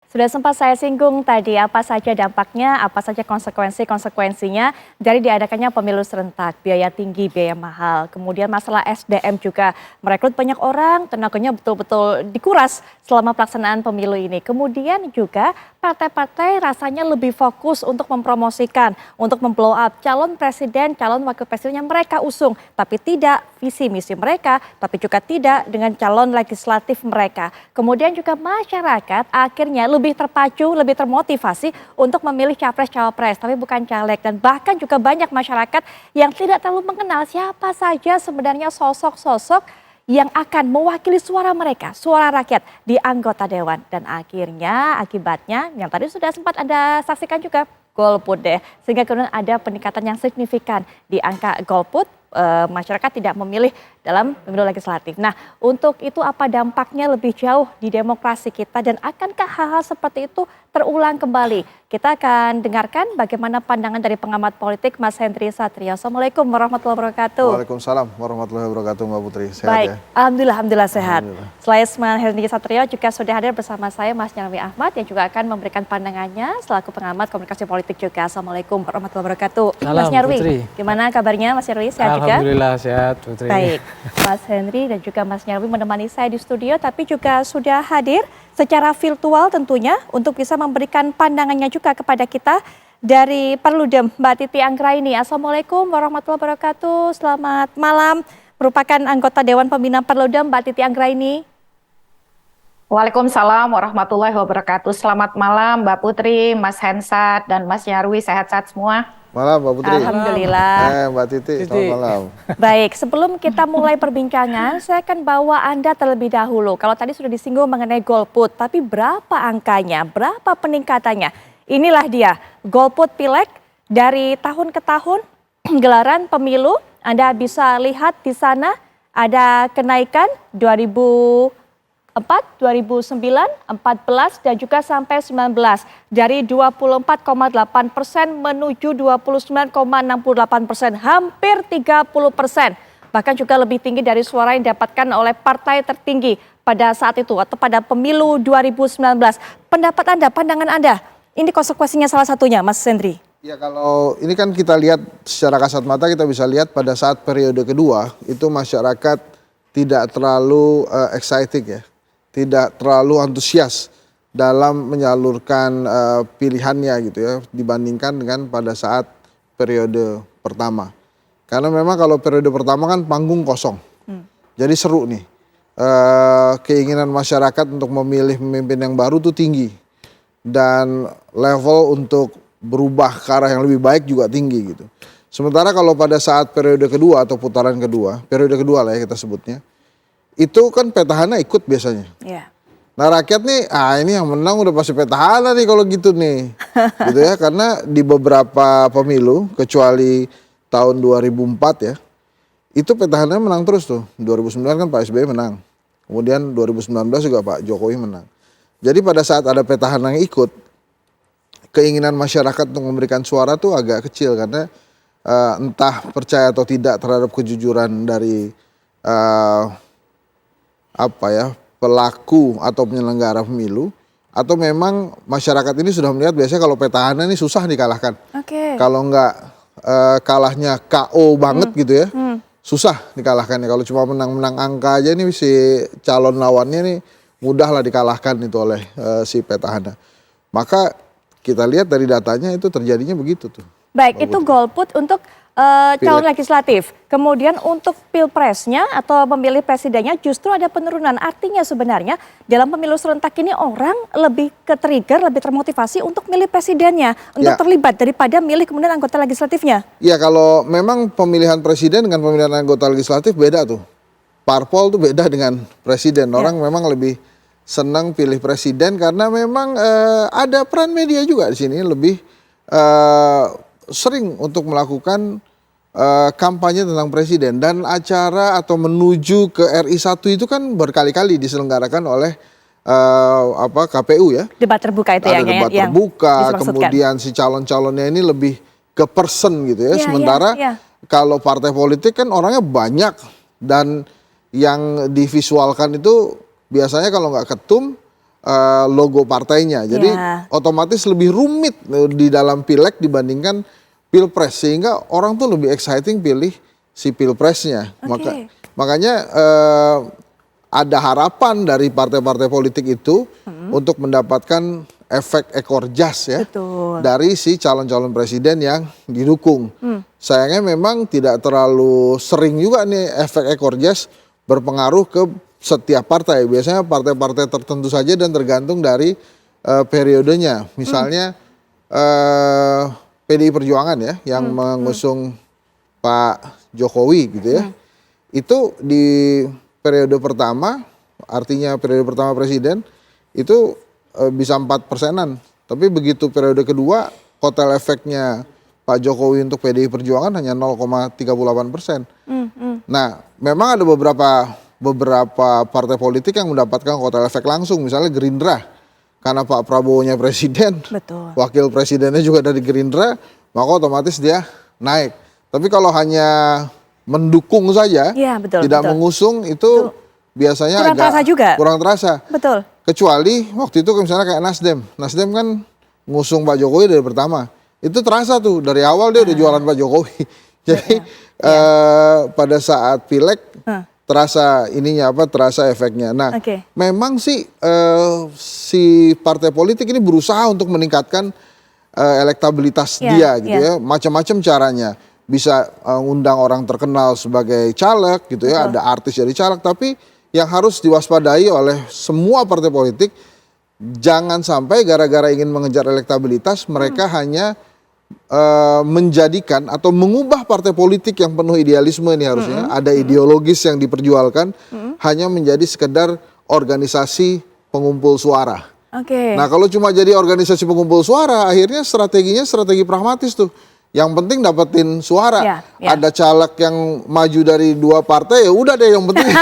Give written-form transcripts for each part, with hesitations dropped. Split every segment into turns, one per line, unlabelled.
Sudah sempat saya singgung tadi apa saja dampaknya, apa saja konsekuensinya dari diadakannya pemilu serentak, biaya tinggi, biaya mahal. Kemudian masalah SDM juga, merekrut banyak orang, tenaganya betul-betul dikuras selama pelaksanaan pemilu ini. Kemudian juga partai-partai rasanya lebih fokus untuk mempromosikan, untuk memblow up calon presiden, calon wakil presiden yang mereka usung. Tapi tidak visi misi mereka, tapi juga tidak dengan calon legislatif mereka. Kemudian juga masyarakat akhirnya lebih terpacu, lebih termotivasi untuk memilih capres-cawapres, tapi bukan caleg. Dan bahkan juga banyak masyarakat yang tidak terlalu mengenal siapa saja sebenarnya sosok-sosok yang akan mewakili suara mereka, suara rakyat di anggota dewan. Dan akhirnya akibatnya yang tadi sudah sempat Anda saksikan juga, golput deh. Sehingga kemudian ada peningkatan yang signifikan di angka golput, masyarakat tidak memilih dalam pemilu legislatif. Nah, untuk itu apa dampaknya lebih jauh di demokrasi kita dan akankah hal-hal seperti itu terulang kembali? Kita akan dengarkan bagaimana pandangan dari pengamat politik Mas Henry Satrio. Assalamualaikum warahmatullahi wabarakatuh.
Waalaikumsalam warahmatullahi wabarakatuh, Mbak Putri. Sehat
Baik,
ya?
Alhamdulillah sehat.
Alhamdulillah.
Selain Mas Henry Satrio juga sudah hadir bersama saya Mas Nyarwi Ahmad yang juga akan memberikan pandangannya selaku pengamat komunikasi politik juga. Assalamualaikum warahmatullahi wabarakatuh.
Salam,
Mas Nyarwi,
Putri.
gimana kabarnya Mas Nyarwi? Sehat juga?
Alhamdulillah sehat, Putri.
Baik, Mas Henry dan juga Mas Nyarwi menemani saya di studio tapi juga sudah hadir secara virtual tentunya untuk bisa memberikan pandangannya juga kepada kita dari Perludem Mbak Titi Anggraini. Assalamualaikum warahmatullahi wabarakatuh. Selamat malam. Merupakan anggota Dewan Pembina Perludem Mbak Titi Anggraini.
Waalaikumsalam warahmatullahi wabarakatuh. Selamat malam Mbak Putri, Mas Hensat, dan Mas Nyarwi. Sehat-sehat semua?
Malam Mbak Putri.
Alhamdulillah.
Mbak Titi, selamat malam.
Baik, sebelum kita mulai perbincangan, saya akan bawa Anda terlebih dahulu. Kalau tadi sudah disinggung mengenai golput, tapi berapa angkanya, berapa peningkatannya? Inilah dia, golput pileg dari tahun ke tahun, gelaran pemilu. Anda bisa lihat di sana ada kenaikan 2004, 2009, 14 dan juga sampai 19 dari 24,8% menuju 29,68%, hampir 30%. Bahkan juga lebih tinggi dari suara yang didapatkan oleh partai tertinggi pada saat itu atau pada pemilu 2019. Pendapat Anda, pandangan Anda, ini konsekuensinya salah satunya Mas Henry.
Ya kalau ini kan kita lihat secara kasat mata kita bisa lihat pada saat periode kedua itu masyarakat tidak terlalu excited ya. Tidak terlalu antusias dalam menyalurkan pilihannya gitu ya dibandingkan dengan pada saat periode pertama. Karena memang kalau periode pertama kan panggung kosong. Jadi seru nih. Keinginan masyarakat untuk memilih pemimpin yang baru tuh tinggi. Dan level untuk berubah ke arah yang lebih baik juga tinggi gitu. Sementara kalau pada saat periode kedua atau putaran kedua, periode kedua lah ya kita sebutnya, itu kan petahana ikut biasanya.
Yeah.
Nah rakyat nih, ini yang menang udah pasti petahana nih kalau gitu nih. Gitu ya, karena di beberapa pemilu, kecuali tahun 2004 ya, itu petahana menang terus tuh. 2009 kan Pak SBY menang. Kemudian 2019 juga Pak Jokowi menang. Jadi pada saat ada petahana yang ikut, keinginan masyarakat untuk memberikan suara tuh agak kecil. Karena entah percaya atau tidak terhadap kejujuran dari pelaku atau penyelenggara pemilu, atau memang masyarakat ini sudah melihat biasanya kalau petahana ini susah dikalahkan. Kalau nggak kalahnya KO banget gitu ya, susah dikalahkan. Kalau cuma menang-menang angka aja nih si calon lawannya nih mudah lah dikalahkan itu oleh si petahana. Maka kita lihat dari datanya itu terjadinya begitu tuh.
Baik, itu golput untuk calon legislatif. Kemudian untuk pilpresnya atau memilih presidennya justru ada penurunan. Artinya sebenarnya dalam pemilu serentak ini orang lebih ke-trigger, lebih termotivasi untuk milih presidennya, untuk terlibat daripada milih kemudian anggota legislatifnya.
Iya, kalau memang pemilihan presiden dengan pemilihan anggota legislatif beda tuh. Parpol tuh beda dengan presiden. Orang memang lebih senang pilih presiden karena memang ada peran media juga di sini lebih sering untuk melakukan kampanye tentang presiden, dan acara atau menuju ke RI1 itu kan berkali-kali diselenggarakan oleh KPU ya.
Debat terbuka itu ya.
Ada debat terbuka, kemudian si calon-calonnya ini lebih ke person gitu ya. Sementara kalau partai politik kan orangnya banyak dan yang divisualkan itu biasanya kalau nggak ketum logo partainya. Jadi otomatis lebih rumit di dalam pileg dibandingkan pilpres, sehingga orang tuh lebih exciting pilih si pilpresnya. Makanya ada harapan dari partai-partai politik itu untuk mendapatkan efek ekor jas ya dari si calon-calon presiden yang didukung. Sayangnya memang tidak terlalu sering juga nih efek ekor jas berpengaruh ke setiap partai. Biasanya partai-partai tertentu saja dan tergantung dari periodenya. Misalnya PDI Perjuangan ya yang mengusung Pak Jokowi gitu ya. Itu di periode pertama, artinya periode pertama presiden itu bisa 4%-an. Tapi begitu periode kedua, kotel efeknya Pak Jokowi untuk PDI Perjuangan hanya 0,38%. Nah, memang ada beberapa partai politik yang mendapatkan kotel efek langsung, misalnya Gerindra. Karena Pak Prabowo-nya presiden, wakil presidennya juga dari Gerindra, maka otomatis dia naik. Tapi kalau hanya mendukung saja, tidak mengusung, itu biasanya
kurang terasa juga.
Kurang terasa.
Betul.
Kecuali waktu itu misalnya kayak Nasdem. Nasdem kan ngusung Pak Jokowi dari pertama. Itu terasa tuh, dari awal dia udah jualan Pak Jokowi. Jadi pada saat pileg terasa ininya terasa efeknya. Nah, memang sih si partai politik ini berusaha untuk meningkatkan elektabilitas dia gitu ya. Macam-macam caranya. Bisa undang orang terkenal sebagai caleg gitu ya, ada artis jadi caleg, tapi yang harus diwaspadai oleh semua partai politik, jangan sampai gara-gara ingin mengejar elektabilitas mereka hanya menjadikan atau mengubah partai politik yang penuh idealisme ini harusnya ada ideologis yang diperjualkan hanya menjadi sekedar organisasi pengumpul suara. Nah, kalau cuma jadi organisasi pengumpul suara, akhirnya strateginya strategi pragmatis tuh. Yang penting dapetin suara. Ada caleg yang maju dari dua partai, ya udah deh yang penting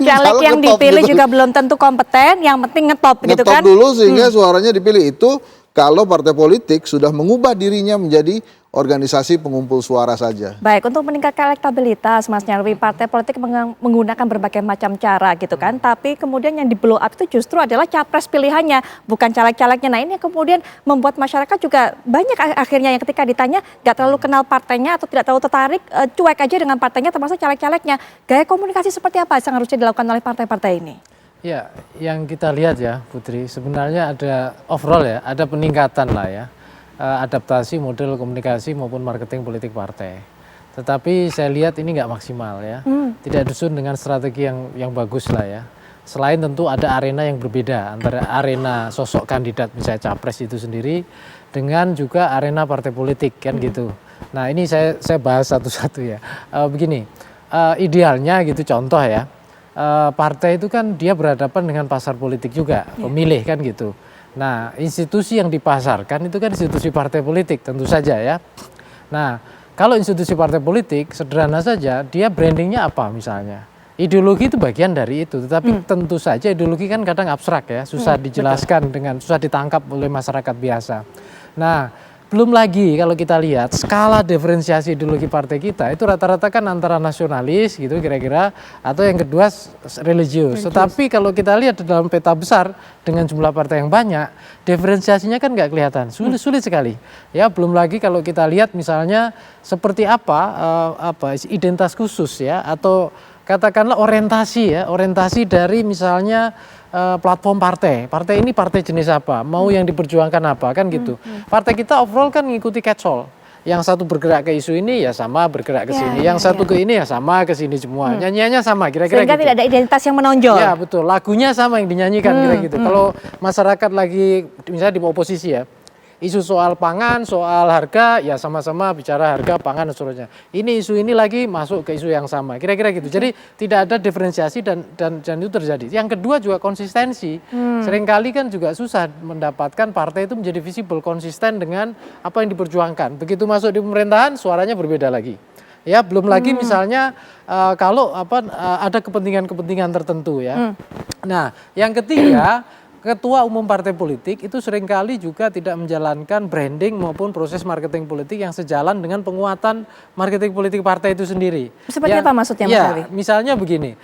caleg yang dipilih gitu juga belum tentu kompeten, yang penting ngetop gitu kan.
Ngetop dulu sehingga suaranya dipilih. Itu kalau partai politik sudah mengubah dirinya menjadi organisasi pengumpul suara saja.
Baik, untuk meningkatkan elektabilitas, Mas Nyarwi, partai politik menggunakan berbagai macam cara gitu kan. Tapi kemudian yang di blow up itu justru adalah capres pilihannya, bukan caleg-calegnya. Nah, ini yang kemudian membuat masyarakat juga banyak akhirnya yang ketika ditanya gak terlalu kenal partainya atau tidak terlalu tertarik, cuek aja dengan partainya termasuk caleg-calegnya. Gaya komunikasi seperti apa yang harusnya dilakukan oleh partai-partai ini?
Ya, yang kita lihat ya Putri, sebenarnya ada overall ya, ada peningkatan lah ya. Adaptasi model komunikasi maupun marketing politik partai. Tetapi saya lihat ini nggak maksimal ya, tidak disusun dengan strategi yang bagus lah ya. Selain tentu ada arena yang berbeda antara arena sosok kandidat misalnya capres itu sendiri dengan juga arena partai politik kan gitu. Nah ini saya bahas satu-satu ya. Begini, idealnya gitu contoh ya, partai itu kan dia berhadapan dengan pasar politik juga, pemilih kan gitu. Nah, institusi yang dipasarkan itu kan institusi partai politik tentu saja ya. Nah, kalau institusi partai politik sederhana saja, dia brandingnya apa misalnya? Ideologi itu bagian dari itu, tetapi tentu saja ideologi kan kadang abstrak ya, susah dijelaskan susah ditangkap oleh masyarakat biasa. Nah, belum lagi kalau kita lihat skala diferensiasi ideologi partai kita itu rata-rata kan antara nasionalis gitu kira-kira atau yang kedua religius. Tetapi kalau kita lihat dalam peta besar dengan jumlah partai yang banyak, diferensiasinya kan nggak kelihatan, sulit sekali. Ya belum lagi kalau kita lihat misalnya seperti apa identitas khusus ya atau katakanlah orientasi dari misalnya platform partai ini partai jenis apa, mau yang diperjuangkan apa kan gitu. Partai kita overall kan ngikuti catch-all, yang satu bergerak ke isu ini ya sama bergerak ke sini, yang satu ke ini ya sama ke sini semua, nyanyiannya sama kira-kira
sehingga
gitu.
Tidak ada identitas yang menonjol.
Ya betul, lagunya sama yang dinyanyikan kira gitu. Kalau masyarakat lagi misalnya di oposisi ya, isu soal pangan, soal harga, ya sama-sama bicara harga, pangan dan seterusnya. Ini isu ini lagi masuk ke isu yang sama, kira-kira gitu. Jadi tidak ada diferensiasi dan itu terjadi. Yang kedua juga konsistensi. Seringkali kan juga susah mendapatkan partai itu menjadi visible, konsisten dengan apa yang diperjuangkan. Begitu masuk di pemerintahan, suaranya berbeda lagi. Ya belum lagi misalnya kalau ada kepentingan-kepentingan tertentu ya. Nah yang ketiga, ketua umum partai politik itu seringkali juga tidak menjalankan branding maupun proses marketing politik yang sejalan dengan penguatan marketing politik partai itu sendiri.
Seperti apa maksudnya, Mas
Ya,
Nyarwi?
misalnya begini,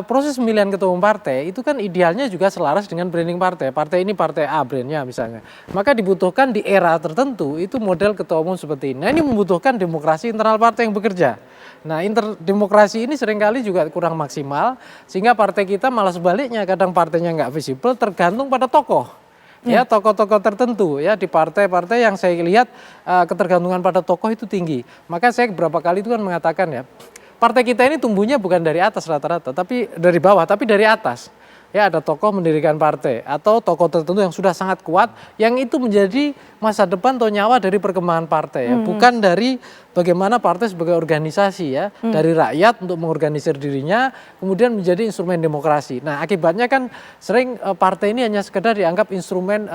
proses pemilihan ketua umum partai itu kan idealnya juga selaras dengan branding partai. Partai ini partai A brandnya misalnya. Maka dibutuhkan di era tertentu itu model ketua umum seperti ini. Nah, ini membutuhkan demokrasi internal partai yang bekerja. Nah, demokrasi ini seringkali juga kurang maksimal sehingga partai kita malah sebaliknya, kadang partainya nggak visible tergantung pada tokoh. Ya, tokoh-tokoh tertentu ya di partai-partai yang saya lihat ketergantungan pada tokoh itu tinggi. Maka saya beberapa kali itu kan mengatakan ya, partai kita ini tumbuhnya bukan dari atas rata-rata, tapi dari bawah, tapi dari atas. Ya, ada tokoh mendirikan partai atau tokoh tertentu yang sudah sangat kuat, yang itu menjadi masa depan atau nyawa dari perkembangan partai ya, bukan dari bagaimana partai sebagai organisasi ya, dari rakyat untuk mengorganisir dirinya, kemudian menjadi instrumen demokrasi. Nah, akibatnya kan sering partai ini hanya sekedar dianggap instrumen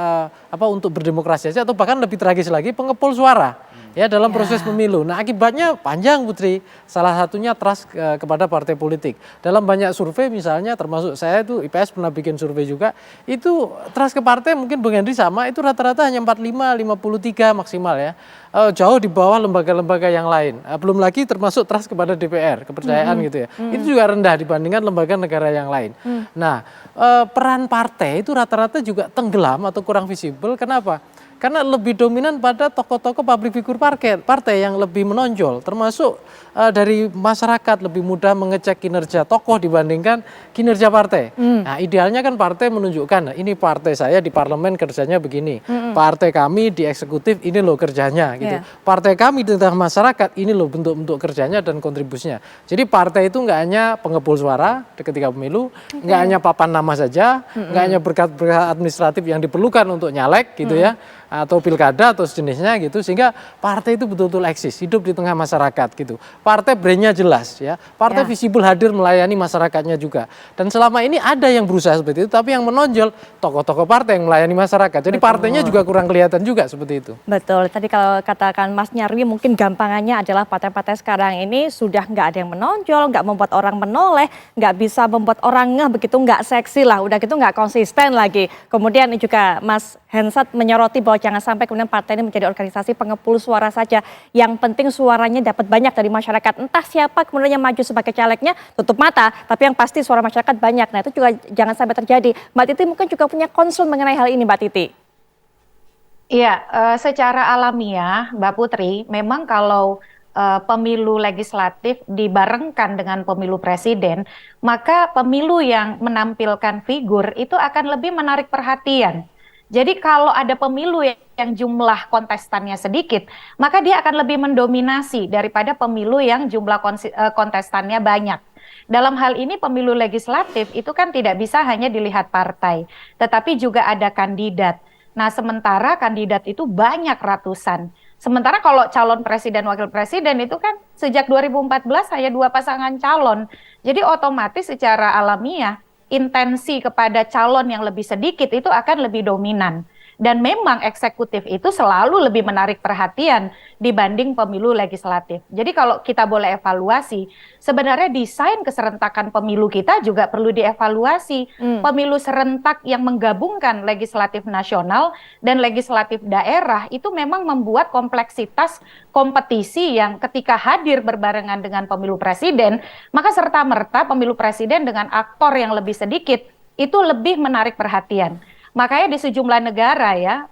untuk berdemokrasi saja, atau bahkan lebih tragis lagi pengepul suara. Ya, dalam proses pemilu. Nah, akibatnya panjang, Putri. Salah satunya trust kepada partai politik. Dalam banyak survei misalnya, termasuk saya itu IPS pernah bikin survei juga, itu trust ke partai mungkin Bung Henry sama, itu rata-rata hanya 45, 53 maksimal ya. Jauh di bawah lembaga-lembaga yang lain. Belum lagi termasuk trust kepada DPR, kepercayaan gitu ya. Itu juga rendah dibandingkan lembaga negara yang lain. Nah, peran partai itu rata-rata juga tenggelam atau kurang visible. Kenapa? Karena lebih dominan pada tokoh-tokoh public figure partai yang lebih menonjol, termasuk dari masyarakat lebih mudah mengecek kinerja tokoh dibandingkan kinerja partai. Nah, idealnya kan partai menunjukkan, nah, ini partai saya di parlemen kerjanya begini, partai kami di eksekutif ini loh kerjanya gitu, partai kami di tengah masyarakat ini loh bentuk-bentuk kerjanya dan kontribusinya. Jadi partai itu nggak hanya pengepul suara ketika pemilu, nggak hanya papan nama saja, nggak hanya berkat-berkat administratif yang diperlukan untuk nyalek gitu ya, atau pilkada atau sejenisnya gitu, sehingga partai itu betul-betul eksis, hidup di tengah masyarakat gitu. Partai brandnya jelas ya, partai visible hadir melayani masyarakatnya juga. Dan selama ini ada yang berusaha seperti itu, tapi yang menonjol tokoh-tokoh partai yang melayani masyarakat. Jadi partainya juga kurang kelihatan juga seperti itu.
Betul, tadi kalau katakan Mas Nyarwi mungkin gampangannya adalah partai-partai sekarang ini sudah nggak ada yang menonjol, nggak membuat orang menoleh, nggak bisa membuat orang begitu, nggak seksi lah, udah gitu nggak konsisten lagi. Kemudian juga Mas Hensat menyoroti bahwa jangan sampai kemudian partai ini menjadi organisasi pengepul suara saja. Yang penting suaranya dapat banyak dari masyarakat. Entah siapa kemudian yang maju sebagai calegnya tutup mata, tapi yang pasti suara masyarakat banyak. Nah, itu juga jangan sampai terjadi. Mbak Titi mungkin juga punya concern mengenai hal ini, Mbak Titi.
Iya, secara alamiah, Mbak Putri, memang kalau pemilu legislatif dibarengkan dengan pemilu presiden, maka pemilu yang menampilkan figur itu akan lebih menarik perhatian. Jadi kalau ada pemilu yang jumlah kontestannya sedikit, maka dia akan lebih mendominasi daripada pemilu yang jumlah kontestannya banyak. Dalam hal ini pemilu legislatif itu kan tidak bisa hanya dilihat partai, tetapi juga ada kandidat. Nah, sementara kandidat itu banyak ratusan. Sementara kalau calon presiden, wakil presiden itu kan sejak 2014 hanya 2 pasangan calon. Jadi otomatis secara alamiah intensi kepada calon yang lebih sedikit itu akan lebih dominan. Dan memang eksekutif itu selalu lebih menarik perhatian dibanding pemilu legislatif. Jadi kalau kita boleh evaluasi, sebenarnya desain keserentakan pemilu kita juga perlu dievaluasi. Pemilu serentak yang menggabungkan legislatif nasional dan legislatif daerah itu memang membuat kompleksitas kompetisi yang ketika hadir berbarengan dengan pemilu presiden, maka serta-merta pemilu presiden dengan aktor yang lebih sedikit itu lebih menarik perhatian. Makanya di sejumlah negara ya,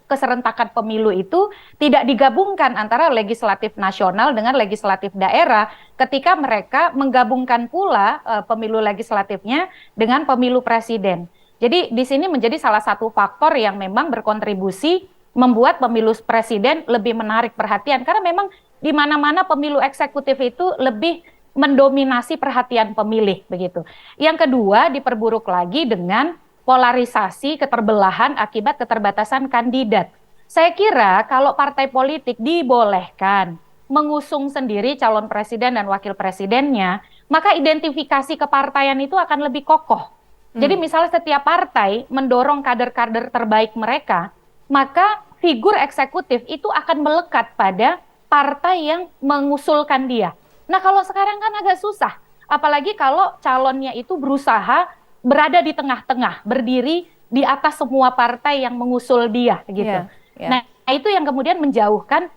keserentakan pemilu itu tidak digabungkan antara legislatif nasional dengan legislatif daerah ketika mereka menggabungkan pula pemilu legislatifnya dengan pemilu presiden. Jadi di sini menjadi salah satu faktor yang memang berkontribusi membuat pemilu presiden lebih menarik perhatian karena memang di mana-mana pemilu eksekutif itu lebih mendominasi perhatian pemilih begitu. Yang kedua diperburuk lagi dengan polarisasi, keterbelahan akibat keterbatasan kandidat. Saya kira kalau partai politik dibolehkan mengusung sendiri calon presiden dan wakil presidennya, maka identifikasi kepartaian itu akan lebih kokoh. Jadi misalnya setiap partai mendorong kader-kader terbaik mereka, maka figur eksekutif itu akan melekat pada partai yang mengusulkan dia. Nah, kalau sekarang kan agak susah, apalagi kalau calonnya itu berusaha berada di tengah-tengah, berdiri di atas semua partai yang mengusul dia gitu.
Iya, iya.
Nah, itu yang kemudian menjauhkan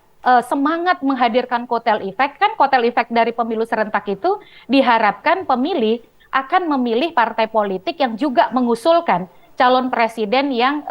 semangat menghadirkan kotel efek. Kan kotel efek dari pemilu serentak itu diharapkan pemilih akan memilih partai politik yang juga mengusulkan calon presiden yang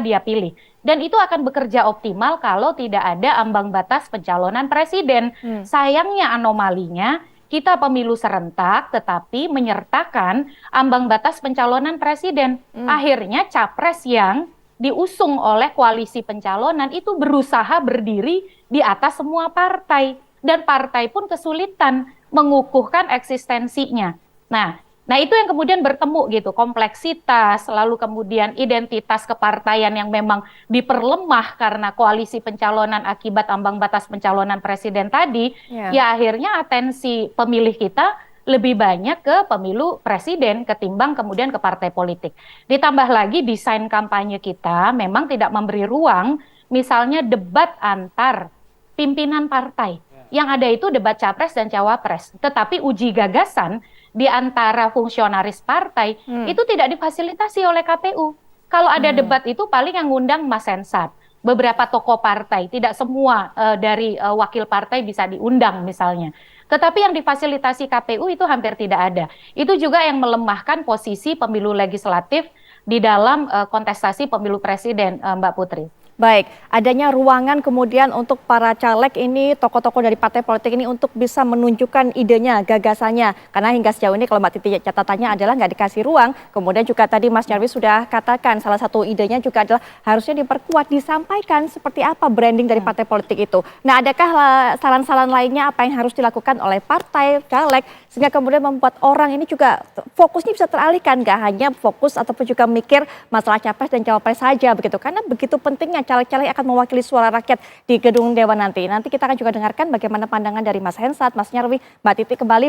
dia pilih. Dan itu akan bekerja optimal kalau tidak ada ambang batas pencalonan presiden. Sayangnya anomalinya kita pemilu serentak tetapi menyertakan ambang batas pencalonan presiden. Akhirnya capres yang diusung oleh koalisi pencalonan itu berusaha berdiri di atas semua partai. Dan partai pun kesulitan mengukuhkan eksistensinya. Nah, itu yang kemudian bertemu gitu, kompleksitas, lalu kemudian identitas kepartaian yang memang diperlemah karena koalisi pencalonan akibat ambang batas pencalonan presiden tadi, ya akhirnya atensi pemilih kita lebih banyak ke pemilu presiden ketimbang kemudian ke partai politik. Ditambah lagi desain kampanye kita memang tidak memberi ruang, misalnya debat antar pimpinan partai. Yang ada itu debat capres dan cawapres, tetapi uji gagasan di antara fungsionaris partai itu tidak difasilitasi oleh KPU. Kalau ada debat itu paling yang ngundang Mas Hensat, beberapa tokoh partai, tidak semua dari wakil partai bisa diundang misalnya. Tetapi yang difasilitasi KPU itu hampir tidak ada. Itu juga yang melemahkan posisi pemilu legislatif di dalam kontestasi pemilu presiden, Mbak Putri.
Baik, adanya ruangan kemudian untuk para caleg ini, tokoh-tokoh dari partai politik ini untuk bisa menunjukkan idenya, gagasannya. Karena hingga sejauh ini kalau Mbak Titi catatannya adalah nggak dikasih ruang. Kemudian juga tadi Mas Nyarwi sudah katakan salah satu idenya juga adalah harusnya diperkuat, disampaikan seperti apa branding dari partai politik itu. Nah, adakah saran-saran lainnya apa yang harus dilakukan oleh partai, caleg, sehingga kemudian membuat orang ini juga fokusnya bisa teralihkan, nggak hanya fokus ataupun juga mikir masalah capres dan cawapres saja begitu. Karena begitu pentingnya caleg-caleg akan mewakili suara rakyat di gedung Dewan nanti. Nanti kita akan juga dengarkan bagaimana pandangan dari Mas Hensat, Mas Nyarwi, Mbak Titi kembali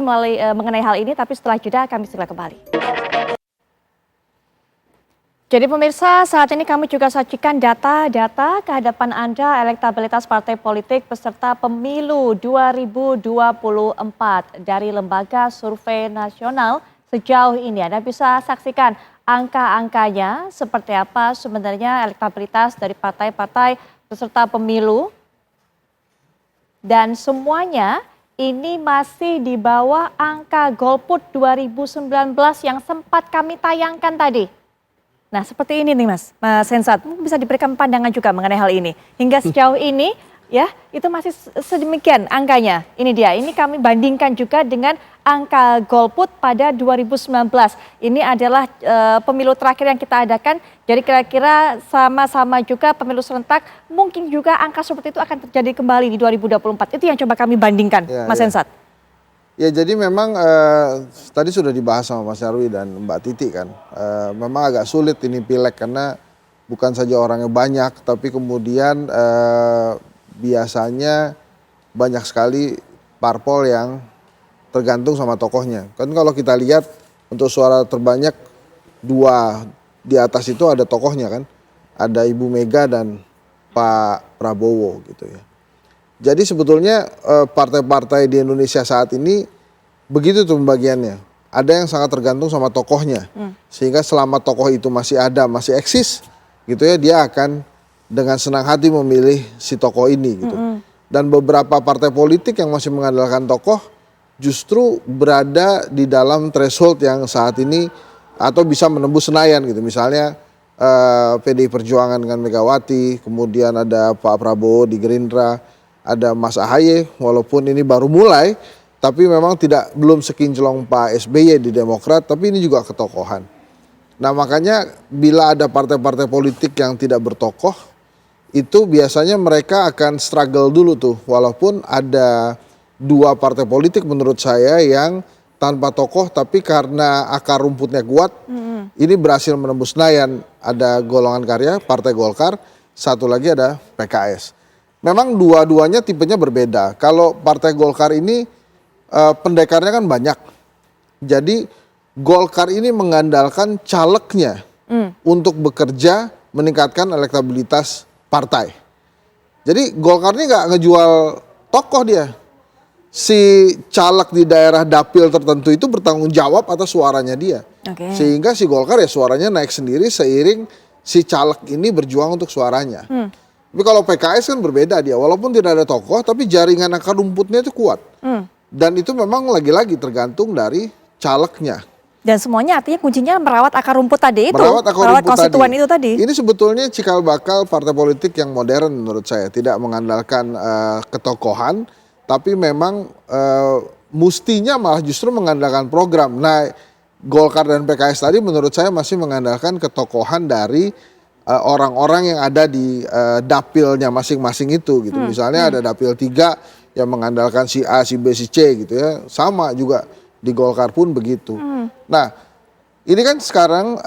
mengenai hal ini, tapi setelah jeda kami segera kembali. Jadi pemirsa, saat ini kami juga sajikan data-data kehadapan Anda elektabilitas partai politik peserta pemilu 2024 dari Lembaga Survei Nasional sejauh ini. Anda bisa saksikan angka-angkanya seperti apa sebenarnya elektabilitas dari partai-partai peserta pemilu. Dan semuanya ini masih di bawah angka golput 2019 yang sempat kami tayangkan tadi. Nah, seperti ini nih Mas Hensat, mungkin bisa diberikan pandangan juga mengenai hal ini. Hingga sejauh ini ya, itu masih sedemikian angkanya. Ini dia, ini kami bandingkan juga dengan angka golput pada 2019. Ini adalah pemilu terakhir yang kita adakan, jadi kira-kira sama-sama juga pemilu serentak, mungkin juga angka seperti itu akan terjadi kembali di 2024. Itu yang coba kami bandingkan, Mas Hensat.
Ya, jadi memang tadi sudah dibahas sama Mas Nyarwi dan Mbak Titi kan. Memang agak sulit ini pileg karena bukan saja orangnya banyak, tapi kemudian biasanya banyak sekali parpol yang tergantung sama tokohnya. Kan kalau kita lihat untuk suara terbanyak 2 di atas itu ada tokohnya kan. Ada Ibu Mega dan Pak Prabowo gitu ya. Jadi sebetulnya partai-partai di Indonesia saat ini begitu tuh pembagiannya. Ada yang sangat tergantung sama tokohnya. Sehingga selama tokoh itu masih ada, masih eksis gitu ya, dia akan dengan senang hati memilih si tokoh ini gitu. Dan beberapa partai politik yang masih mengandalkan tokoh justru berada di dalam threshold yang saat ini atau bisa menembus Senayan gitu. Misalnya PDI Perjuangan dengan Megawati, kemudian ada Pak Prabowo di Gerindra, ada Mas Ahaye walaupun ini baru mulai, tapi memang belum sekinclong Pak SBY di Demokrat, tapi ini juga ketokohan. Nah, makanya bila ada partai-partai politik yang tidak bertokoh, itu biasanya mereka akan struggle dulu tuh, walaupun ada 2 partai politik menurut saya yang tanpa tokoh tapi karena akar rumputnya kuat, ini berhasil menembus Senayan. Ada Golongan Karya, Partai Golkar, satu lagi ada PKS. Memang dua-duanya tipenya berbeda. Kalau Partai Golkar ini pendekarnya kan banyak. Jadi Golkar ini mengandalkan calegnya untuk bekerja meningkatkan elektabilitas partai. Jadi Golkar ini nggak ngejual tokoh dia. si caleg di daerah dapil tertentu itu bertanggung jawab atas suaranya dia.
Oke.
Sehingga si Golkar ya suaranya naik sendiri seiring si caleg ini berjuang untuk suaranya. Tapi kalau PKS kan berbeda dia, walaupun tidak ada tokoh tapi jaringan akar rumputnya itu kuat. Dan itu memang lagi-lagi tergantung dari calegnya.
Dan semuanya artinya kuncinya merawat akar rumput tadi itu,
Merawat akar rumput
konstituen itu tadi.
Ini sebetulnya cikal bakal partai politik yang modern menurut saya, tidak mengandalkan ketokohan, tapi memang mustinya malah justru mengandalkan program. Nah, Golkar dan PKS tadi menurut saya masih mengandalkan ketokohan dari orang-orang yang ada di dapilnya masing-masing itu gitu. Misalnya ada dapil 3 yang mengandalkan si A, si B, si C gitu ya. Sama juga di Golkar pun begitu. Nah, ini kan sekarang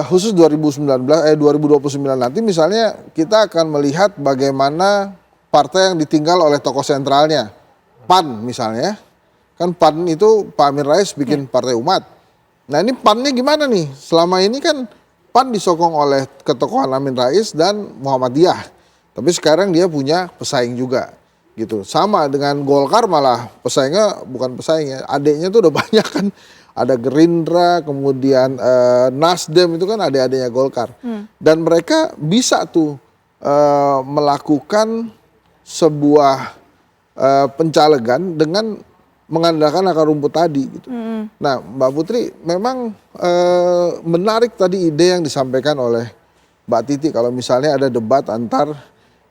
khusus 2029 nanti misalnya kita akan melihat bagaimana partai yang ditinggal oleh tokoh sentralnya. PAN misalnya. Kan PAN itu Pak Amin Rais bikin Partai Umat. Nah, ini PAN-nya gimana nih? Selama ini kan PAN disokong oleh ketokohan Amin Rais dan Muhammadiyah. Tapi sekarang dia punya pesaing juga. Gitu. Sama dengan Golkar malah pesaingnya bukan pesaingnya, adiknya tuh udah banyak kan. Ada Gerindra, kemudian Nasdem itu kan adik-adiknya Golkar. Dan mereka bisa tuh melakukan sebuah pencalegan dengan mengandalkan akar rumput tadi gitu. Nah, Mbak Putri memang menarik tadi ide yang disampaikan oleh Mbak Titi kalau misalnya ada debat antar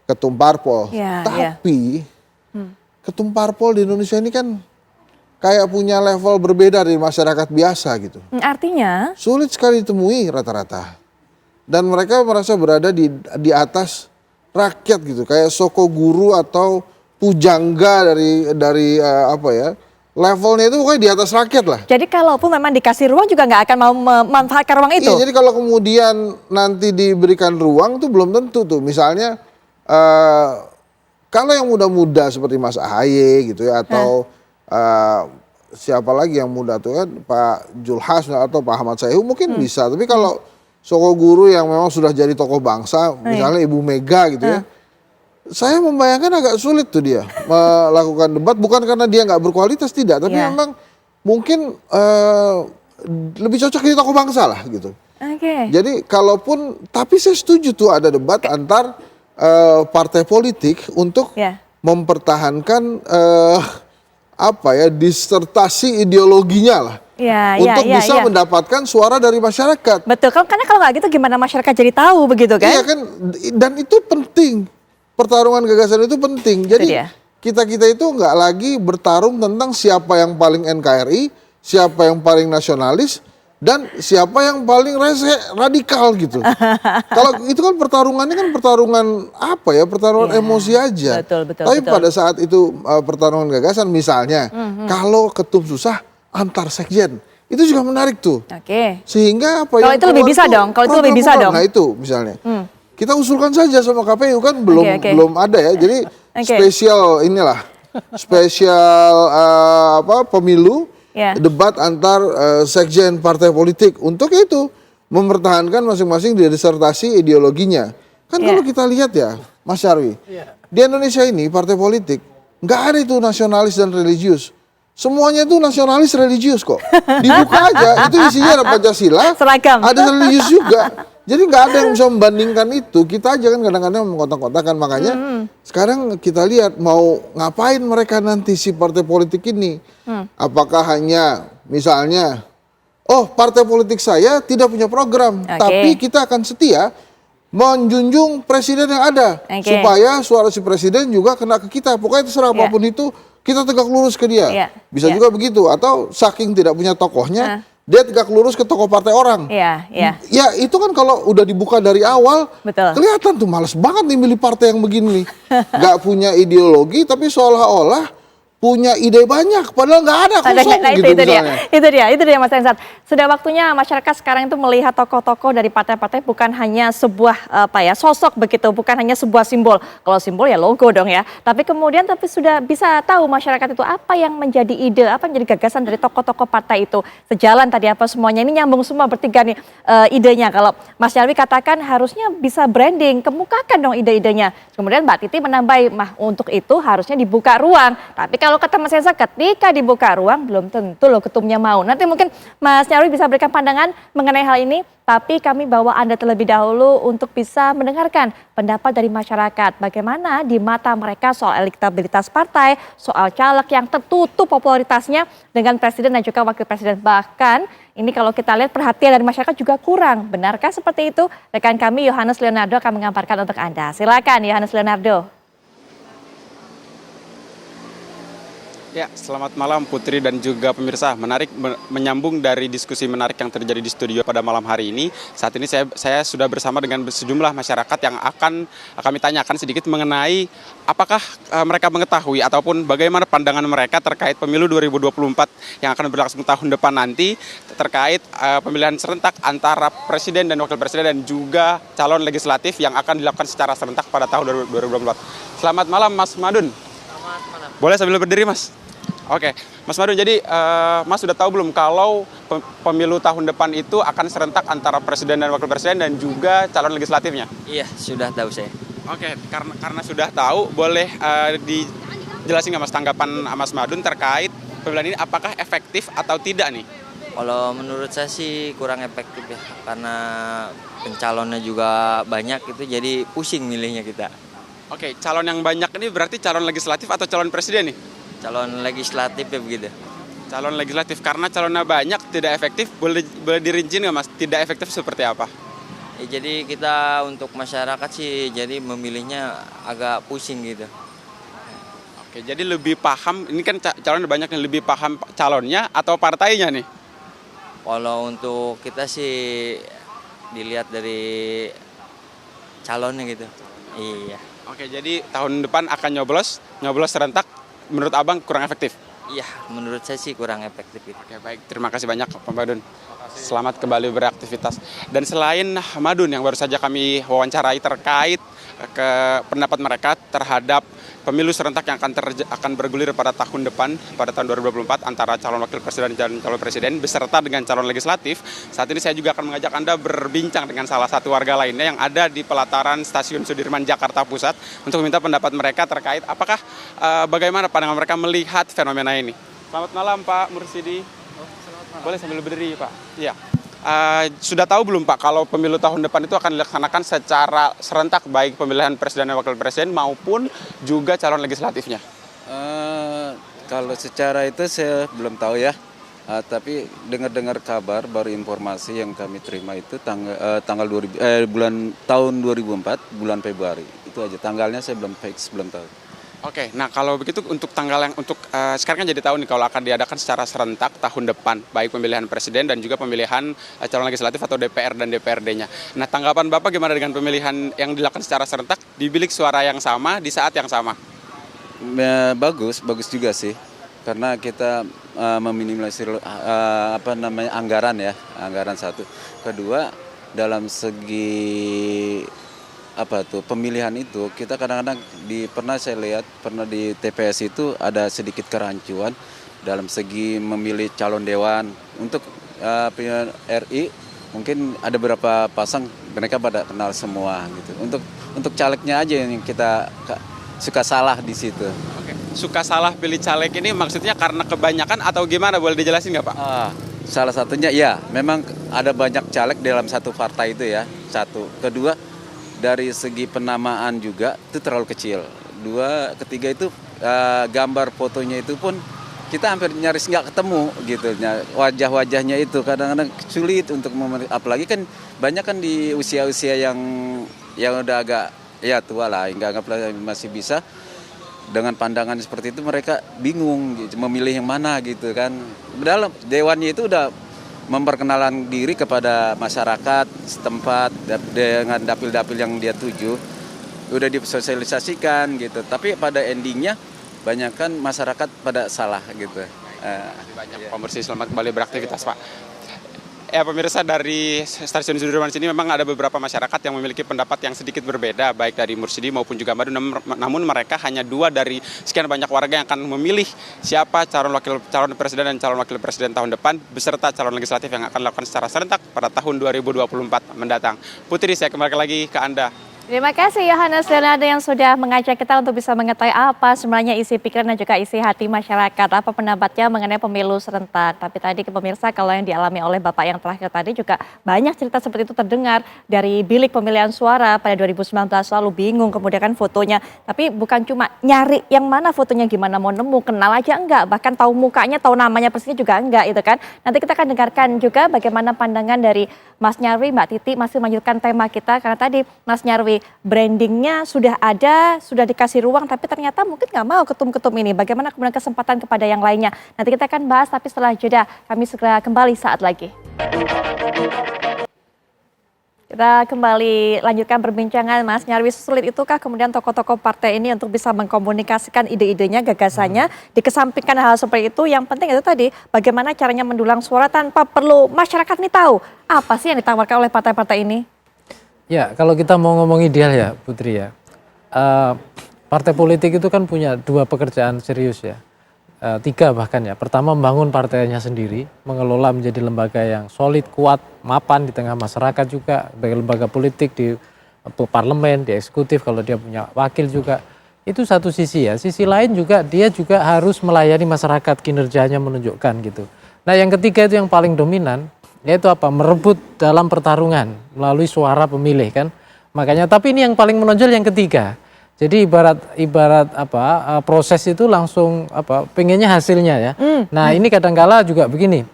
ketum parpol. Tapi ketum parpol di Indonesia ini kan kayak punya level berbeda dari masyarakat biasa gitu.
Artinya?
Sulit sekali ditemui rata-rata. Dan mereka merasa berada di atas rakyat gitu. Kayak soko guru atau pujangga dari apa ya. Levelnya itu pokoknya di atas rakyat lah.
Jadi kalaupun memang dikasih ruang juga nggak akan mau memanfaatkan ruang itu?
Iya, jadi kalau kemudian nanti diberikan ruang tuh belum tentu tuh. Misalnya kalau yang muda-muda seperti Mas Ahaye gitu ya atau siapa lagi yang muda tuh kan Pak Julhas atau Pak Ahmad Sayhu mungkin bisa. Tapi kalau soko guru yang memang sudah jadi tokoh bangsa, misalnya Ibu Mega gitu ya, saya membayangkan agak sulit tuh dia melakukan debat. Bukan karena dia nggak berkualitas, tidak, tapi memang mungkin lebih cocok jadi tokoh bangsa lah gitu. Jadi kalaupun, tapi saya setuju tuh ada debat antar partai politik untuk mempertahankan apa ya disertasi ideologinya lah untuk bisa mendapatkan suara dari masyarakat.
Betul, karena kalau nggak gitu gimana masyarakat jadi tahu begitu kan?
Iya kan, dan itu penting, pertarungan gagasan itu penting. Jadi kita itu nggak lagi bertarung tentang siapa yang paling NKRI, siapa yang paling nasionalis, dan siapa yang paling radikal gitu. Kalau itu kan pertarungannya kan pertarungan apa ya, pertarungan emosi aja. Tapi pada saat itu pertarungan gagasan misalnya, kalau ketum susah antar sekjen, itu juga menarik tuh. Sehingga apa
kalau itu lebih bisa dong, kalau itu lebih bisa dong.
Nah itu misalnya, kita usulkan saja sama KPU kan belum ada ya. Jadi spesial inilah, spesial pemilu. Debat antar sekjen partai politik untuk itu mempertahankan masing-masing di disertasi ideologinya. Kan kalau kita lihat ya, Mas Nyarwi, di Indonesia ini partai politik nggak ada itu nasionalis dan religius. Semuanya itu nasionalis religius kok. Dibuka aja, itu isinya ada Pancasila, ada religius juga. Jadi nggak ada yang bisa membandingkan itu. Kita aja kan kadang-kadang mengkotak-kotakan. Makanya sekarang kita lihat mau ngapain mereka nanti si partai politik ini. Apakah hanya misalnya, oh partai politik saya tidak punya program. Tapi kita akan setia menjunjung presiden yang ada. Supaya suara si presiden juga kena ke kita. Pokoknya terserah apapun itu kita tegak lurus ke dia. Bisa juga begitu. Atau saking tidak punya tokohnya. Dia tegak lurus ke tokoh partai orang. Ya itu kan kalau udah dibuka dari awal, kelihatan tuh males banget nih milih partai yang begini nih. Gak punya ideologi tapi seolah-olah punya ide banyak, padahal nggak ada, kosong gitu misalnya.
Itu dia Mas Hensat. Sudah waktunya masyarakat sekarang itu melihat tokoh-tokoh dari partai-partai bukan hanya sebuah sosok begitu, bukan hanya sebuah simbol. Kalau simbol ya logo dong ya. Tapi kemudian sudah bisa tahu masyarakat itu apa yang menjadi ide, apa yang menjadi gagasan dari tokoh-tokoh partai itu. Sejalan tadi apa semuanya, ini nyambung semua bertiga nih idenya. Kalau Mas Nyarwi katakan harusnya bisa branding, kemukakan dong ide-idenya. Kemudian Mbak Titi menambah, untuk itu harusnya dibuka ruang. Tapi kalau kalau kata Mas Reza ketika dibuka ruang belum tentu loh ketumnya mau. Nanti mungkin Mas Nyarwi bisa berikan pandangan mengenai hal ini, tapi kami bawa Anda terlebih dahulu untuk bisa mendengarkan pendapat dari masyarakat. Bagaimana di mata mereka soal elektabilitas partai, soal caleg yang tertutup popularitasnya dengan presiden dan juga wakil presiden. Bahkan ini kalau kita lihat perhatian dari masyarakat juga kurang. Benarkah seperti itu? Rekan kami Yohanes Leonardo akan mengabarkan untuk Anda. Silakan Yohanes Leonardo.
Ya, selamat malam Putri dan juga pemirsa. Menarik menyambung dari diskusi menarik yang terjadi di studio pada malam hari ini. Saat ini saya sudah bersama dengan sejumlah masyarakat yang akan kami tanyakan sedikit mengenai apakah mereka mengetahui ataupun bagaimana pandangan mereka terkait pemilu 2024 yang akan berlangsung tahun depan nanti terkait pemilihan serentak antara presiden dan wakil presiden dan juga calon legislatif yang akan dilakukan secara serentak pada tahun 2024. Selamat malam Mas Madun.
Selamat malam.
Boleh sambil berdiri Mas? Oke, Mas Madun, jadi Mas sudah tahu belum kalau pemilu tahun depan itu akan serentak antara presiden dan wakil presiden dan juga calon legislatifnya?
Iya, sudah tahu saya.
Oke, karena sudah tahu, boleh dijelasin nggak Mas tanggapan Mas Madun terkait pemilihan ini apakah efektif atau tidak nih?
Kalau menurut saya sih kurang efektif ya, karena pencalonnya juga banyak itu jadi pusing milihnya kita.
Oke, calon yang banyak ini berarti calon legislatif atau calon presiden nih?
Calon legislatif ya begitu.
Calon legislatif, karena calonnya banyak tidak efektif, boleh dirinci nggak Mas? Tidak efektif seperti apa?
Ya, jadi kita untuk masyarakat sih jadi memilihnya agak pusing gitu.
Oke, jadi lebih paham, ini kan calon banyak yang lebih paham calonnya atau partainya nih?
Kalau untuk kita sih dilihat dari calonnya gitu. Iya.
Oke, jadi tahun depan akan nyoblos serentak, menurut Abang kurang efektif?
Iya, menurut saya sih kurang efektif gitu.
Oke, baik. Terima kasih banyak Pak Madun. Selamat kembali beraktivitas. Dan selain Madun yang baru saja kami wawancarai terkait ke pendapat mereka terhadap pemilu serentak yang akan bergulir pada tahun depan, pada tahun 2024 antara calon wakil presiden dan calon presiden beserta dengan calon legislatif. Saat ini saya juga akan mengajak Anda berbincang dengan salah satu warga lainnya yang ada di pelataran Stasiun Sudirman Jakarta Pusat untuk meminta pendapat mereka terkait apakah bagaimana pandangan mereka melihat fenomena ini. Selamat malam Pak Mursidi. Boleh sambil berdiri Pak. Iya. Sudah tahu belum Pak kalau pemilu tahun depan itu akan dilaksanakan secara serentak baik pemilihan presiden dan wakil presiden maupun juga calon legislatifnya?
Kalau secara itu saya belum tahu ya, tapi dengar-dengar kabar baru informasi yang kami terima itu tanggal tahun 2004 bulan Februari itu aja, tanggalnya saya belum fix, belum tahu.
Oke, nah kalau begitu untuk tanggal yang sekarang kan jadi tahu nih kalau akan diadakan secara serentak tahun depan baik pemilihan presiden dan juga pemilihan calon legislatif atau DPR dan DPRD-nya. Nah tanggapan Bapak gimana dengan pemilihan yang dilakukan secara serentak di bilik suara yang sama di saat yang sama?
Bagus juga sih, karena kita meminimalisir anggaran satu. Kedua, dalam segi pemilihan itu kita kadang-kadang pernah saya lihat di TPS itu ada sedikit kerancuan dalam segi memilih calon dewan untuk pimpinan RI. Mungkin ada beberapa pasang mereka pada kenal semua gitu. Untuk calegnya aja yang kita suka salah di situ.
Oke. Suka salah pilih caleg ini maksudnya karena kebanyakan atau gimana, boleh dijelasin nggak Pak?
Salah satunya ya memang ada banyak caleg dalam satu partai itu ya, satu. Kedua, dari segi penamaan juga itu terlalu kecil. Dua, ketiga itu gambar fotonya itu pun kita hampir nyaris nggak ketemu gitu. Wajah-wajahnya itu kadang-kadang sulit untuk apalagi kan banyak kan di usia-usia yang udah agak ya tua lah, nggak masih bisa. Dengan pandangan seperti itu mereka bingung gitu, memilih yang mana gitu kan. Dalam dewannya itu udah memperkenalan diri kepada masyarakat setempat dengan dapil-dapil yang dia tuju, udah disosialisasikan gitu. Tapi pada endingnya banyak kan masyarakat pada salah gitu.
Banyak Pak Mursi, selamat kembali beraktivitas Pak. Ya pemirsa, dari Stasiun Sudirman sini memang ada beberapa masyarakat yang memiliki pendapat yang sedikit berbeda baik dari Mursidi maupun juga Madun, namun mereka hanya dua dari sekian banyak warga yang akan memilih siapa calon presiden dan calon wakil presiden tahun depan beserta calon legislatif yang akan dilakukan secara serentak pada tahun 2024 mendatang. Putri, saya kembali lagi ke Anda.
Terima kasih Yohanes Leonardo yang sudah mengajak kita untuk bisa mengetahui apa sebenarnya isi pikiran dan juga isi hati masyarakat, apa pendapatnya mengenai pemilu serentak. Tapi tadi ke pemirsa, kalau yang dialami oleh Bapak yang terakhir tadi juga banyak cerita seperti itu terdengar dari bilik pemilihan suara pada 2019 lalu, bingung kemudian kan fotonya. Tapi bukan cuma nyari yang mana fotonya, gimana mau nemu, kenal aja enggak, bahkan tahu mukanya, tahu namanya persisnya juga enggak itu kan. Nanti kita akan dengarkan juga bagaimana pandangan dari Mas Nyarwi, Mbak Titi masih melanjutkan tema kita, karena tadi Mas Nyarwi brandingnya sudah ada, sudah dikasih ruang, tapi ternyata mungkin nggak mau ketum-ketum ini. Bagaimana kemudian kesempatan kepada yang lainnya? Nanti kita akan bahas, tapi setelah jeda kami segera kembali saat lagi. Kita kembali lanjutkan perbincangan, Mas Nyarwi. Sulit itukah kemudian tokoh-tokoh partai ini untuk bisa mengkomunikasikan ide-idenya, gagasannya, dikesampingkan hal seperti itu? Yang penting itu tadi, bagaimana caranya mendulang suara tanpa perlu masyarakat ini tahu apa sih yang ditawarkan oleh partai-partai ini?
Ya, kalau kita mau ngomong ideal ya, Putri ya, partai politik itu kan punya dua pekerjaan serius ya, tiga bahkan ya. Pertama, membangun partainya sendiri, mengelola menjadi lembaga yang solid, kuat, mapan di tengah masyarakat juga, sebagai lembaga politik di parlemen, di eksekutif, kalau dia punya wakil juga. Itu satu sisi ya. Sisi lain juga dia juga harus melayani masyarakat, kinerjanya menunjukkan gitu. Nah, yang ketiga itu yang paling dominan, yaitu apa? Merebut dalam pertarungan melalui suara pemilih kan. Makanya, tapi ini yang paling menonjol yang ketiga. Jadi ibarat apa, proses itu langsung apa, pengennya hasilnya ya. Nah, ini kadangkala juga begini.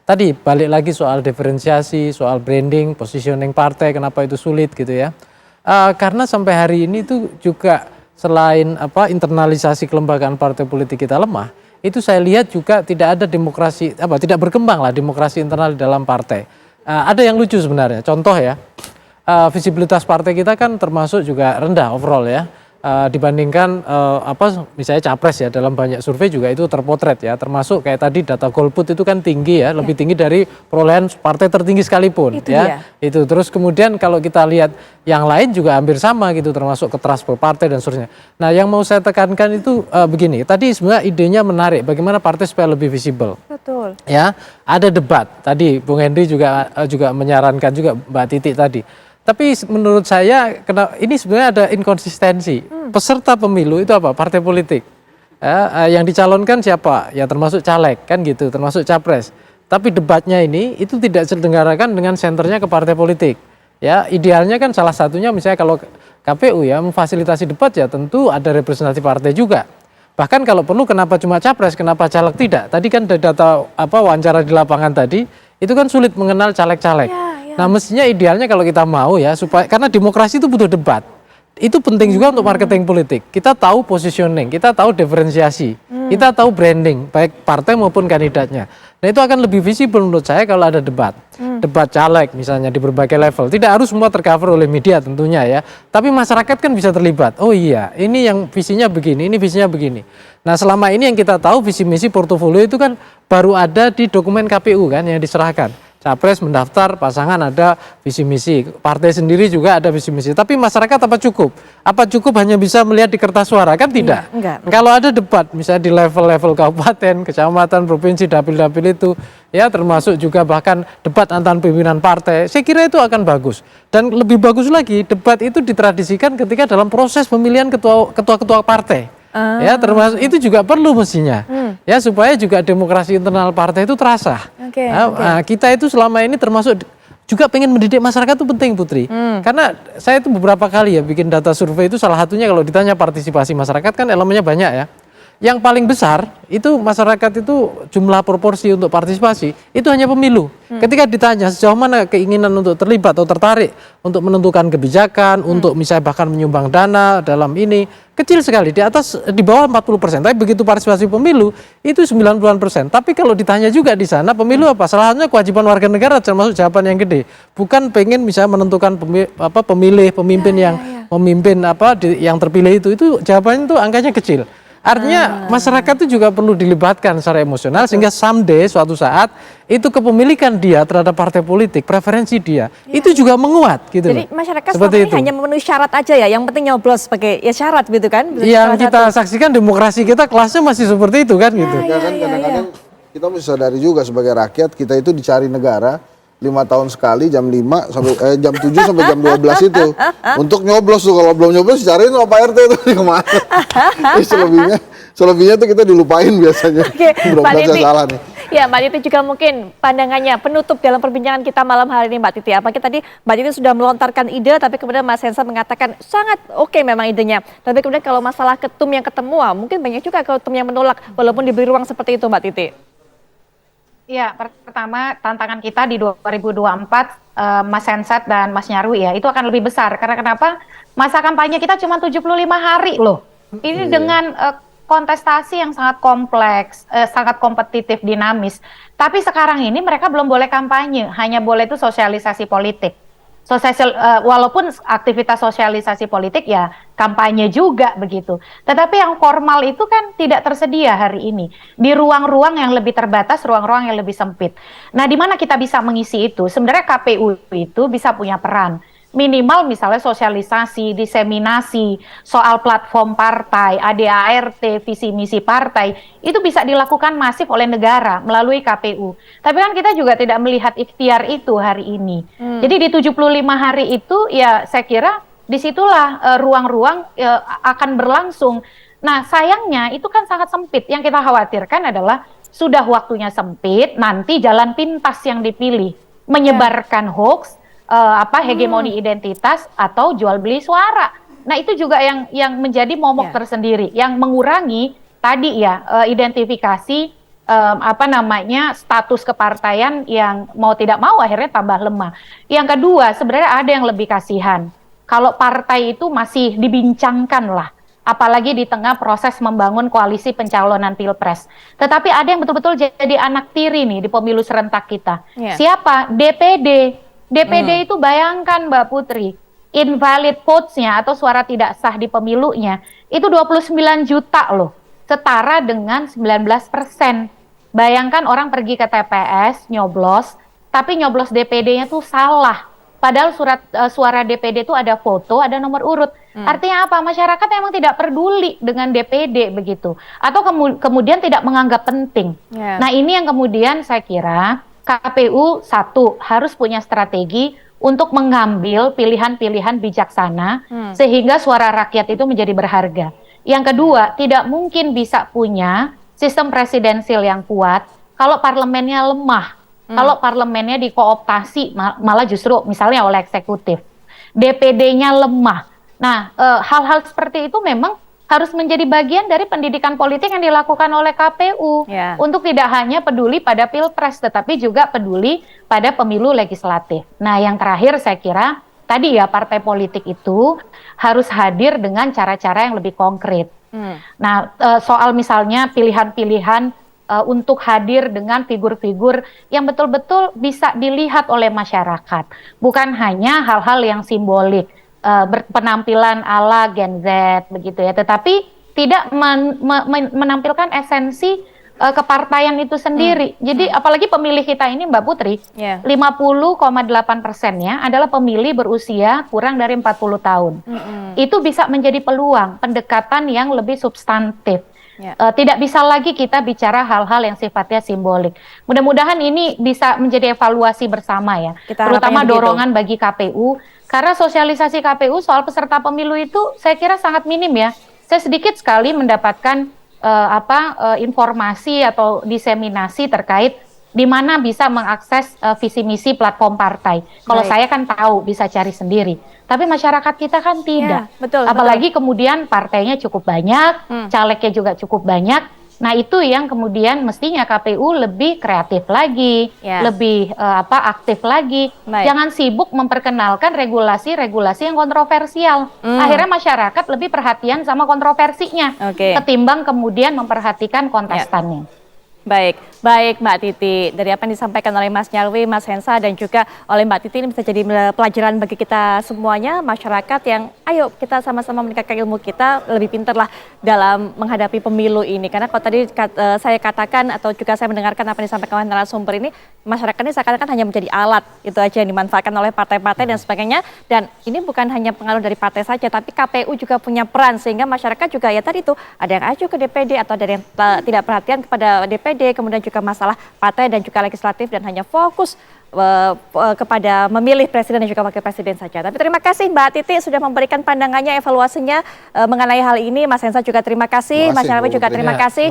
Tadi balik lagi soal diferensiasi, soal branding, positioning partai, kenapa itu sulit gitu ya. Karena sampai hari ini itu juga selain apa, internalisasi kelembagaan partai politik kita lemah, itu saya lihat juga tidak ada demokrasi, apa, tidak berkembang lah demokrasi internal di dalam partai. Ada yang lucu sebenarnya, contoh ya, visibilitas partai kita kan termasuk juga rendah overall ya, dibandingkan apa, misalnya capres ya, dalam banyak survei juga itu terpotret ya, termasuk kayak tadi data golput itu kan tinggi ya, lebih tinggi dari perolehan partai tertinggi sekalipun
Itu
ya. Itu terus kemudian kalau kita lihat yang lain juga hampir sama gitu, termasuk ke transfer partai dan seterusnya. Nah, yang mau saya tekankan itu begini, tadi sebenarnya idenya menarik, bagaimana partai supaya lebih visible.
Betul.
Ya, ada debat. Tadi Bung Henry juga menyarankan juga, Mbak Titi tadi. Tapi menurut saya ini sebenarnya ada inkonsistensi. Peserta pemilu itu apa? Partai politik. Yang dicalonkan siapa? Ya termasuk caleg kan gitu, termasuk capres. Tapi debatnya ini itu tidak diselenggarakan dengan senternya ke partai politik. Ya, idealnya kan salah satunya misalnya kalau KPU ya memfasilitasi debat ya tentu ada representasi partai juga. Bahkan kalau perlu kenapa cuma capres, kenapa caleg tidak? Tadi kan data apa wawancara di lapangan tadi itu kan sulit mengenal caleg-caleg. Nah, mestinya idealnya kalau kita mau ya, supaya karena demokrasi itu butuh debat. Itu penting juga untuk marketing politik. Kita tahu positioning, kita tahu diferensiasi, kita tahu branding baik partai maupun kandidatnya. Nah, itu akan lebih visible menurut saya kalau ada debat. Debat caleg misalnya di berbagai level. Tidak harus semua tercover oleh media tentunya ya. Tapi masyarakat kan bisa terlibat. Oh iya, ini yang visinya begini, ini visinya begini. Nah, selama ini yang kita tahu visi misi portofolio itu kan baru ada di dokumen KPU kan yang diserahkan. Capres mendaftar, pasangan ada visi misi, partai sendiri juga ada visi misi. Tapi masyarakat apa cukup? Apa cukup hanya bisa melihat di kertas suara? Kan tidak.
Enggak.
Kalau ada debat, misalnya di level-level kabupaten, kecamatan, provinsi, dapil-dapil itu, ya termasuk juga bahkan debat antar pimpinan partai, saya kira itu akan bagus. Dan lebih bagus lagi, debat itu ditradisikan ketika dalam proses pemilihan ketua-ketua partai. Ya, termasuk itu juga perlu mestinya. Ya, supaya juga demokrasi internal partai itu terasa. Nah, kita itu selama ini termasuk juga pengen mendidik masyarakat itu penting, Putri. Karena saya itu beberapa kali ya bikin data survei itu, salah satunya kalau ditanya partisipasi masyarakat kan elemennya banyak ya. Yang paling besar itu masyarakat itu jumlah proporsi untuk partisipasi itu hanya pemilu. Ketika ditanya sejauh mana keinginan untuk terlibat atau tertarik untuk menentukan kebijakan, untuk misalnya bahkan menyumbang dana dalam ini, kecil sekali, di bawah 40%. Tapi begitu partisipasi pemilu itu 90%. Tapi kalau ditanya juga di sana pemilu apa? Salah satunya kewajiban warga negara, termasuk jawaban yang gede. Bukan pengen misalnya menentukan pemimpin yang memimpin yang terpilih itu jawabannya itu angkanya kecil. Artinya masyarakat itu juga perlu dilibatkan secara emosional sehingga someday suatu saat itu kepemilikan dia terhadap partai politik, preferensi dia itu juga menguat gitu.
Jadi masyarakat seperti ini hanya memenuhi syarat aja ya, yang penting nyoblos sebagai ya syarat gitu kan.
Yang kita saksikan demokrasi kita kelasnya masih seperti itu kan gitu.
Ya kan kadang-kadang kita mesti sadari juga sebagai rakyat kita itu dicari negara 5 tahun sekali jam 5 sampai jam 7 sampai jam 12 itu untuk nyoblos tuh. Kalau belum nyoblos cariin sama Pak RT itu kemana. Selebihnya tuh kita dilupain biasanya.
Oke, Mbak
Mudah-mudahan
Titi.
saya salah nih.
Ya, Mbak Titi juga mungkin pandangannya penutup dalam perbincangan kita malam hari ini, Mbak Titi. Apalagi tadi Mbak Titi sudah melontarkan ide, tapi kemudian Mas Hensa mengatakan sangat oke memang idenya. Tapi kemudian kalau masalah ketum yang ketemu, mungkin banyak juga ketum yang menolak walaupun diberi ruang seperti itu, Mbak Titi.
Ya, pertama tantangan kita di 2024, Mas Hensat dan Mas Nyarwi ya, itu akan lebih besar. Karena kenapa? Masa kampanye kita cuma 75 hari loh. Ini dengan kontestasi yang sangat kompleks, sangat kompetitif, dinamis. Tapi sekarang ini mereka belum boleh kampanye, hanya boleh itu sosialisasi politik. Walaupun aktivitas sosialisasi politik ya kampanye juga begitu. Tetapi yang formal itu kan tidak tersedia hari ini. Di ruang-ruang yang lebih terbatas, ruang-ruang yang lebih sempit. Nah, di mana kita bisa mengisi itu? Sebenarnya KPU itu bisa punya peran. Minimal misalnya sosialisasi, diseminasi, soal platform partai, ADART, visi misi partai, itu bisa dilakukan masif oleh negara melalui KPU. Tapi kan kita juga tidak melihat ikhtiar itu hari ini. Jadi di 75 hari itu ya saya kira disitulah ruang-ruang akan berlangsung. Nah sayangnya itu kan sangat sempit. Yang kita khawatirkan adalah sudah waktunya sempit, nanti jalan pintas yang dipilih, menyebarkan hoax, hegemoni identitas atau jual beli suara. Nah itu juga yang menjadi momok tersendiri, yang mengurangi tadi ya identifikasi status kepartaian yang mau tidak mau akhirnya tambah lemah. Yang kedua sebenarnya ada yang lebih kasihan. Kalau partai itu masih dibincangkan lah, apalagi di tengah proses membangun koalisi pencalonan pilpres. Tetapi ada yang betul-betul jadi anak tiri nih di pemilu serentak kita. Siapa? DPD. DPD itu bayangkan Mbak Putri, invalid votes-nya atau suara tidak sah di pemilunya itu 29 juta loh, setara dengan 19%. Bayangkan orang pergi ke TPS, nyoblos, tapi nyoblos DPD-nya tuh salah. Padahal suara DPD itu ada foto, ada nomor urut. Artinya apa? Masyarakat memang tidak peduli dengan DPD begitu. Atau kemudian tidak menganggap penting. Nah ini yang kemudian saya kira KPU harus punya strategi untuk mengambil pilihan-pilihan bijaksana sehingga suara rakyat itu menjadi berharga. Yang kedua, tidak mungkin bisa punya sistem presidensil yang kuat kalau parlemennya lemah, kalau parlemennya dikooptasi malah justru misalnya oleh eksekutif. DPD-nya lemah. Nah, hal-hal seperti itu memang harus menjadi bagian dari pendidikan politik yang dilakukan oleh KPU untuk tidak hanya peduli pada pilpres, tetapi juga peduli pada pemilu legislatif. Nah, yang terakhir saya kira tadi ya partai politik itu harus hadir dengan cara-cara yang lebih konkret. Nah, soal misalnya pilihan-pilihan untuk hadir dengan figur-figur yang betul-betul bisa dilihat oleh masyarakat, bukan hanya hal-hal yang simbolik. Berpenampilan ala Gen Z begitu ya, tetapi tidak menampilkan esensi kepartaian itu sendiri. Jadi apalagi pemilih kita ini Mbak Putri, 50,8%-nya adalah pemilih berusia kurang dari 40 tahun. Itu bisa menjadi peluang pendekatan yang lebih substantif. Tidak bisa lagi kita bicara hal-hal yang sifatnya simbolik. Mudah-mudahan ini bisa menjadi evaluasi bersama ya, terutama dorongan bagi KPU. Karena sosialisasi KPU soal peserta pemilu itu saya kira sangat minim ya. Saya sedikit sekali mendapatkan informasi atau diseminasi terkait di mana bisa mengakses visi misi platform partai. Kalau saya kan tahu bisa cari sendiri, tapi masyarakat kita kan tidak. Apalagi kemudian partainya cukup banyak, calegnya juga cukup banyak. Nah itu yang kemudian mestinya KPU lebih kreatif lagi, lebih aktif lagi. Jangan sibuk memperkenalkan regulasi-regulasi yang kontroversial. Akhirnya masyarakat lebih perhatian sama kontroversinya, ketimbang kemudian memperhatikan kontestannya.
Baik Mbak Titi, dari apa yang disampaikan oleh Mas Nyarwi, Mas Hensa dan juga oleh Mbak Titi ini bisa jadi pelajaran bagi kita semuanya, masyarakat yang ayo kita sama-sama meningkatkan ilmu kita, lebih pintar lah dalam menghadapi pemilu ini. Karena kalau tadi saya katakan atau juga saya mendengarkan apa yang disampaikan oleh narasumber ini, masyarakat ini seakan-akan hanya menjadi alat, itu aja yang dimanfaatkan oleh partai-partai dan sebagainya. Dan ini bukan hanya pengaruh dari partai saja, tapi KPU juga punya peran sehingga masyarakat juga ya tadi itu ada yang acuh ke DPD atau ada yang tidak perhatian kepada DPD, kemudian juga masalah partai dan juga legislatif dan hanya fokus kepada memilih presiden dan juga wakil presiden saja. Tapi terima kasih Mbak Titi sudah memberikan pandangannya, evaluasinya mengenai hal ini. Mas Hensa juga terima kasih, Mas Nyarwi juga terima kasih.